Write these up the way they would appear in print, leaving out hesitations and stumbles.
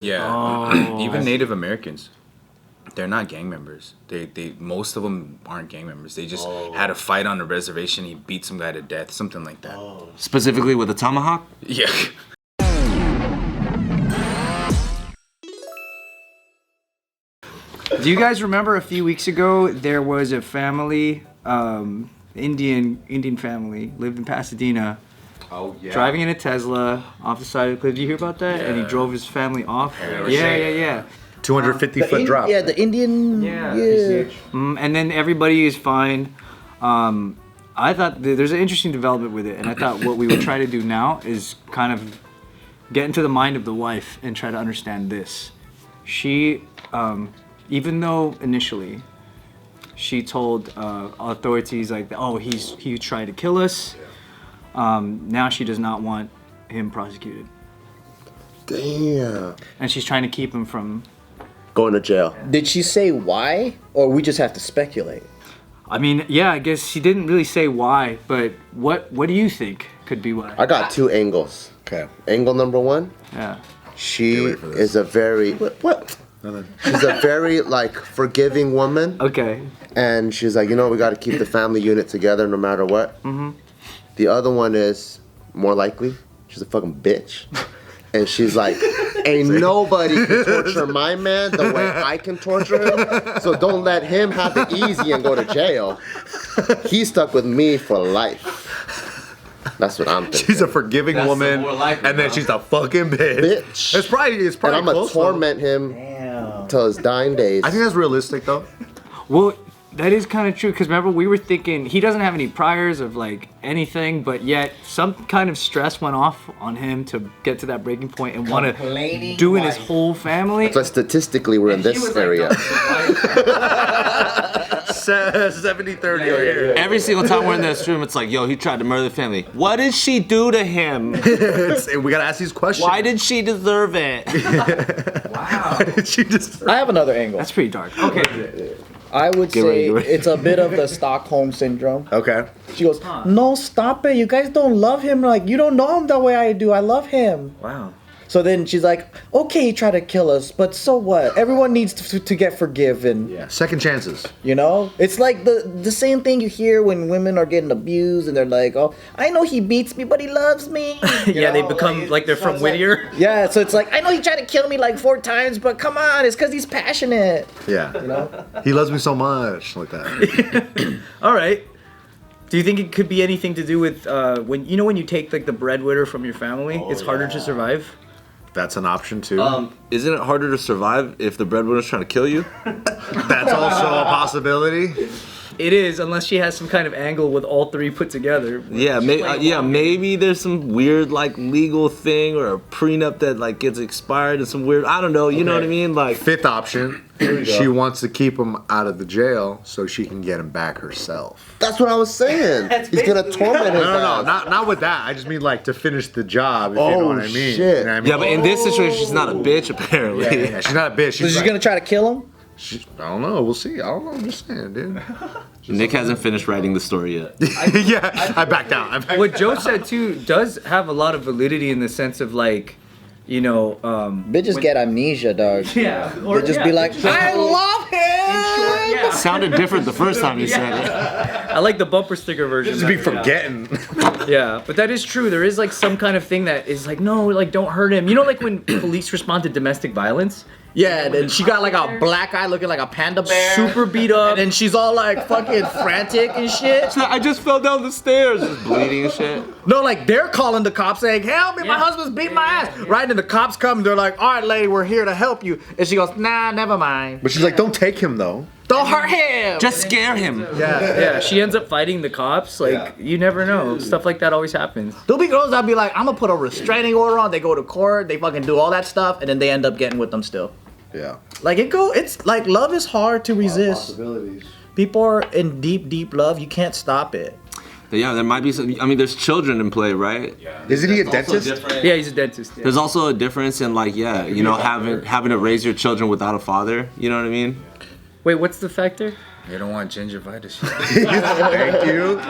Yeah, even Native Americans. They're not gang members. They most of them aren't gang members. They just had a fight on a reservation. He beat some guy to death, something like that. Specifically with a tomahawk? Yeah. Do you guys remember a few weeks ago there was a family, Indian family, lived in Pasadena. Oh yeah. Driving in a Tesla off the side of the cliff. Did you hear about that? Yeah. And he drove his family off. Yeah. 250-foot drop. Yeah, the Indian. Yeah. And then everybody is fine. I thought there's an interesting development with it, and I thought what we would try to do now is kind of get into the mind of the wife and try to understand this. She, even though initially she told authorities like, oh, he tried to kill us. Now she does not want him prosecuted. Damn. And she's trying to keep him from going to jail. Did she say why, or we just have to speculate? I mean, yeah, I guess she didn't really say why, but what do you think could be why? I got two angles. Okay. Angle number one. Yeah. She is a very She's a very like forgiving woman. Okay. And she's like, we got to keep the family unit together no matter what. Mm-hmm. The other one is more likely. She's a fucking bitch. And she's like, ain't nobody can torture my man the way I can torture him. So don't let him have it easy and go to jail. He's stuck with me for life. That's what I'm thinking. She's a forgiving woman, and then she's a fucking bitch. It's probably and I'm gonna torment him till his dying days. I think that's realistic, though. Well, that is kind of true, because remember, we were thinking he doesn't have any priors of like anything, but yet some kind of stress went off on him to get to that breaking point and want to do in his whole family. So statistically, we're in this area. 70-30 over here. Every single time we're in this room, it's like, yo, he tried to murder the family. What did she do to him? We gotta ask these questions. Why did she deserve it? Wow. Why did she deserve it? I have another angle. That's pretty dark. Okay. I would say it's a bit of the Stockholm syndrome. Okay. She goes, no, stop it. You guys don't love him. Like, you don't know him the way I do. I love him. Wow. So then she's like, okay, he tried to kill us, but so what? Everyone needs to get forgiven. Yeah. Second chances. It's like the same thing you hear when women are getting abused and they're like, oh, I know he beats me, but he loves me. Yeah, they become like they're from Whittier. Yeah, so it's like, I know he tried to kill me like 4 times, but come on, it's because he's passionate. Yeah. He loves me so much, like that. All right. Do you think it could be anything to do with when you take like the breadwinner from your family, it's harder to survive? That's an option too. Isn't it harder to survive if the breadwinner's trying to kill you? That's also a possibility. It is, unless she has some kind of angle with all three put together. Yeah, maybe there's some weird like legal thing or a prenup that like gets expired and some weird, I don't know, you know what I mean? Like fifth option, she wants to keep him out of the jail so she can get him back herself. That's what I was saying. He's gonna torment him. No, not with that. I just mean like to finish the job, if you know what I mean. Shit. You know what I mean? Yeah, but in this situation, she's not a bitch apparently. Yeah, she's not a bitch. So she's gonna try to kill him? I don't know. We'll see. I don't know. I'm just saying, dude. Nick hasn't finished writing the story yet. Yeah, I backed down. What Joe said too does have a lot of validity in the sense of like, bitches get amnesia, dog. Yeah. They just be like, I love him. It sounded different the first time you said it. I like the bumper sticker version. Just be forgetting. Yeah, but that is true. There is like some kind of thing that is like, no, like don't hurt him. You know, like when police respond to domestic violence. Yeah, and then she got like a black eye looking like a panda bear. Super beat up. And then she's all like fucking frantic and shit. I just fell down the stairs, just bleeding and shit. No, like they're calling the cops saying, help me, my husband's beating my ass. Right, and the cops come and they're like, all right, lady, we're here to help you. And she goes, nah, never mind. But she's like, don't take him though. Don't hurt him. Just scare him. Yeah, she ends up fighting the cops. Like, you never know. Stuff like that always happens. There'll be girls that'll be like, I'm gonna put a restraining order on. They go to court, they fucking do all that stuff, and then they end up getting with them still. Yeah. Like it's like love is hard to resist. People are in deep love. You can't stop it. Yeah, there might be some. I mean, there's children in play, right? Yeah. Isn't he a dentist? Yeah, he's a dentist. Yeah. There's also a difference in like, having to raise your children without a father. You know what I mean? Wait, what's the factor? They don't want gingivitis. Thank you.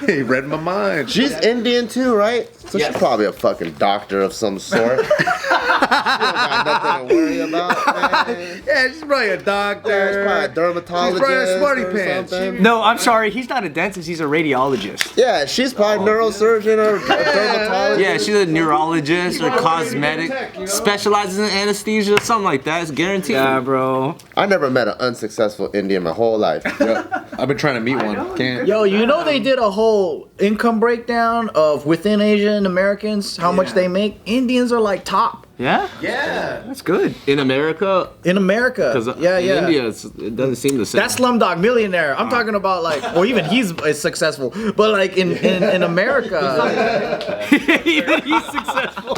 He read my mind. She's Indian too, right? So she's probably a fucking doctor of some sort. She don't got nothing to worry about, man. Yeah, she's probably a doctor. Yeah, she's probably a dermatologist. She's probably a smarty or pants. something. No, I'm sorry. He's not a dentist. He's a radiologist. Yeah, she's probably a neurosurgeon or a dermatologist. Yeah, she's a neurologist or cosmetic, specializes in anesthesia, something like that. It's guaranteed. Yeah, bro. I never met an unsuccessful Indian my whole life. Yeah, I've been trying to meet one. Can't. Yo, you know they did a whole income breakdown of within Asian Americans, how much they make? Indians are like top Yeah? Yeah. That's good. In America, in America. because Yeah, in yeah. India, it doesn't seem the same. That's Slumdog Millionaire. I'm talking about like, or even he's successful, but like in America. Even he's successful.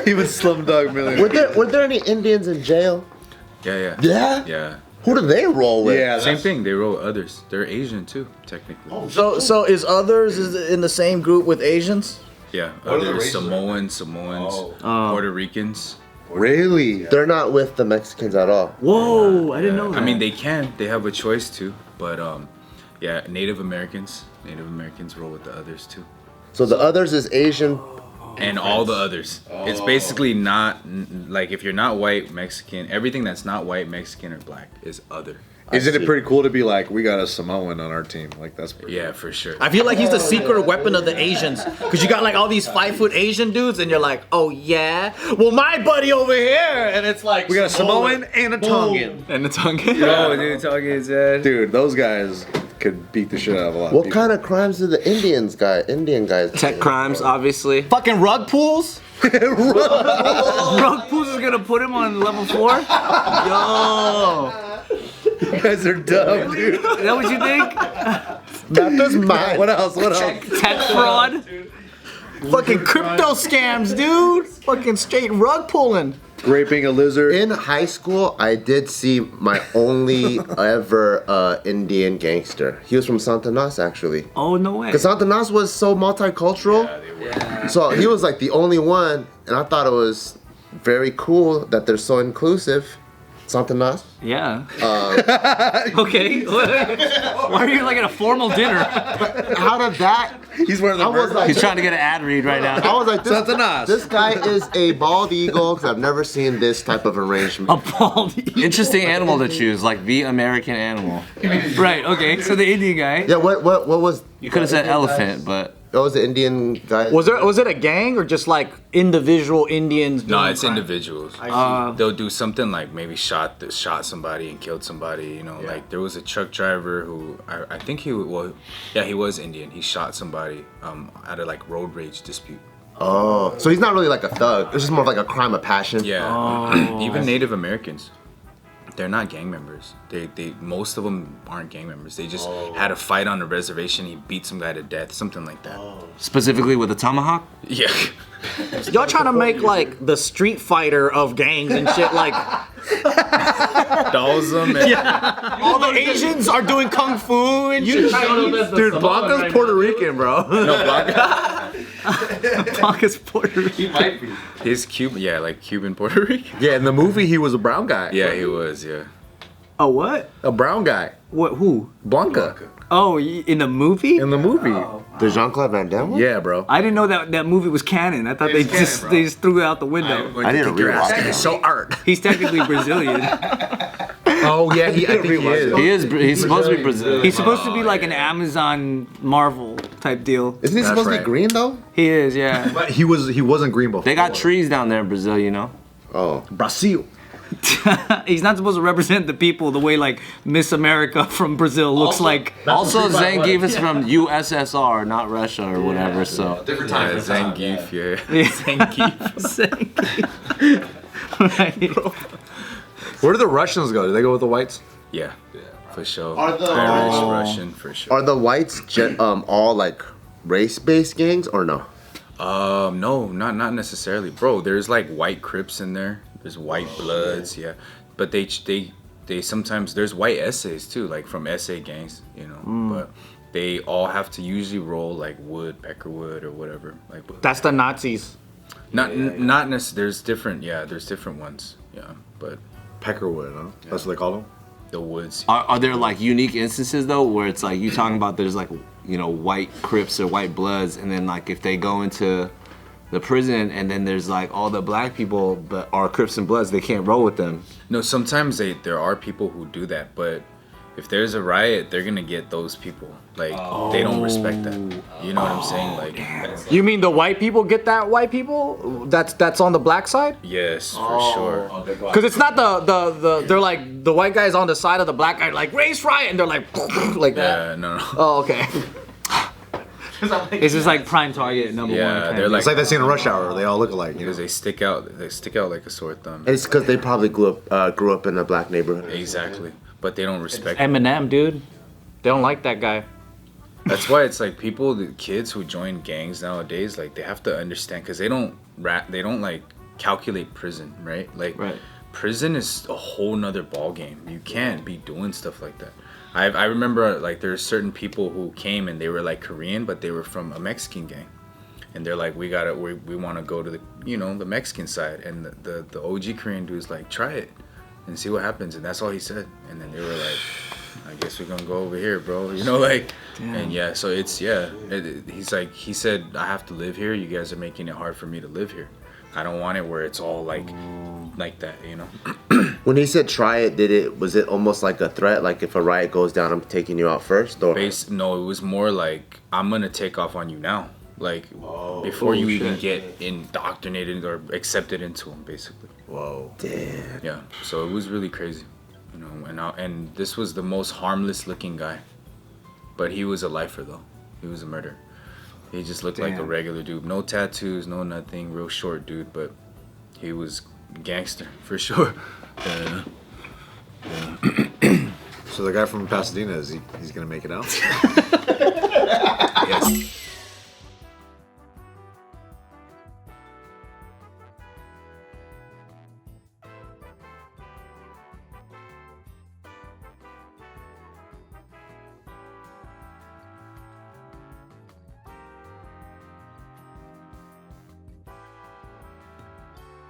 He was Slumdog Millionaire. Were there any Indians in jail? Yeah. Yeah? Yeah. Who do they roll with? Yeah, Same thing. They roll others. They're Asian too, technically. So is others in the same group with Asians? Yeah. are the Others, races? Samoans, Puerto Ricans. Really? They're not with the Mexicans at all. Whoa, I didn't know that. I mean, they can. They have a choice to. But yeah, Native Americans roll with the others too. So the others is Asian. And all the others. It's basically not like if you're not white, Mexican, everything that's not white, Mexican, or black is other. Isn't it pretty cool to be like, we got a Samoan on our team? Like, that's pretty Yeah, for sure. I feel like he's the secret weapon of the Asians, because you got like all these 5-foot Asian dudes, and you're like, oh yeah, well my buddy over here, and it's like We got a Samoan and a Tongan. And the Tongan. Oh, dude, Tongan's dead. Dude, those guys could beat the shit out of a lot of What people. kind of crimes do the Indian guys? Tech crimes, obviously. fucking rug pulls. Rug Pools is gonna put him on level 4? Yo. You guys are dumb, dude. Is that what you think? That does mine. What else? What else? Tech fraud? Fucking crypto scams, dude. Fucking straight rug pulling. Raping a lizard. In high school, I did see my only ever Indian gangster. He was from Santanas, actually. Oh, no way. Because Santanas was so multicultural. So he was like the only one, and I thought it was very cool that they're so inclusive. Santanas. Yeah. Okay. Why are you like at a formal dinner? Out of that, He's one of the I was like, He's trying to get an ad read right now. I was like, Santanas. this guy is a bald eagle, because I've never seen this type of arrangement. A bald eagle. Interesting animal to choose, like the American animal. Right, okay. So the Indian guy. Yeah, what was You could have said elephant, but what was the Indian guy? Was it a gang or just like individual Indians? No, doing it's crime? individuals. Uh, They'll do something like maybe shot somebody and killed somebody. You know, like there was a truck driver who I think he was Indian. He shot somebody out of like road rage dispute. Oh, so he's not really like a thug. It's just more of like a crime of passion. Yeah, even Native Americans, they're not gang members. They most of them aren't gang members. They just had a fight on a reservation. He beat some guy to death, something like that. specifically with a tomahawk. Yeah. Y'all trying to make like the Street Fighter of gangs and shit. Like Dolls them. And all the Asians are doing kung fu and shit. Dude, Blanca's Puerto Rican, bro. No, Blanca. Blanca's Puerto Rican. He's Cuban. Yeah, like Cuban Puerto Rican. Yeah, in the movie, he was a brown guy. Yeah, he was. Yeah. Oh, what? A brown guy. What? Who? Blanca. Oh, in the movie? In the movie. The Jean-Claude Van Damme one? Yeah, bro. I didn't know that movie was canon. I thought they just threw it out the window. I need to rewatch it. It's so art. He's technically Brazilian. Oh, yeah, I think he is. He's supposed to be Brazilian. He's supposed to be like an Amazon Marvel type deal. Isn't he supposed to right. be green though? He is, yeah. But he wasn't green before. They got trees down there in Brazil, you know. Oh. Brazil. He's not supposed to represent the people the way like Miss America from Brazil looks like. Also, Zangief from USSR, not Russia or whatever. So Yeah, Zangief. Yeah. Right. Where do the Russians go? Do they go with the whites? Yeah. For sure. Are the- Irish, Russian, for sure. Are the whites all like race-based gangs or no? No, not necessarily, bro. There's like white Crips in there. There's white Bloods, yeah. But they sometimes there's white essays too, like from essay gangs, you know. But they all have to usually roll like wood, peckerwood, or whatever. Like That's the Nazis. not necessarily. There's different ones, yeah. But Peckerwood, huh? That's what they call them. The woods. Are there like unique instances though where it's like you talking about there's like white Crips or white Bloods, and then like if they go into the prison and then there's like all the black people but are Crips and Bloods, they can't roll with them. No, sometimes there are people who do that, but if there's a riot, they're gonna get those people. Like they don't respect that. You know what I'm saying? Like You mean the white people get that white people? That's on the black side? yes, for sure. Because it's not the they're like the white guy's on the side of the black guy like race riot and they're like like that. Yeah, no. Oh, okay. It's just like prime target number Yeah, one. they're like It's like that scene in Rush Hour. They all look alike. You know? because they stick out. They stick out like a sore thumb. It's because they probably grew up in a black neighborhood. Exactly, but they don't respect. Eminem, dude. They don't like that guy. That's why it's like the kids who join gangs nowadays, like they have to understand because they don't like calculate prison, right? Like prison is a whole nother ball game. You can't be doing stuff like that. I remember like there's certain people who came and they were like Korean, but they were from a Mexican gang, and they're like, we want to go to the the Mexican side, and the OG Korean dude's like, try it and see what happens, and that's all he said, and then they were like, I guess we're gonna go over here, bro. Like, and yeah, so it's he said, I have to live here. You guys are making it hard for me to live here. I don't want it where it's all like that, When he said try it, was it almost like a threat? Like if a riot goes down, I'm taking you out first? Or No, it was more like I'm gonna take off on you now, like before you even get indoctrinated or accepted into them, basically. Whoa. damn. Yeah, so it was really crazy, and this was the most harmless looking guy, but he was a lifer though. He was a murderer. He just looked like a regular dude, no tattoos, no nothing, real short dude, but he was gangster for sure. Yeah. So the guy from Pasadena, he's gonna make it out? Yes.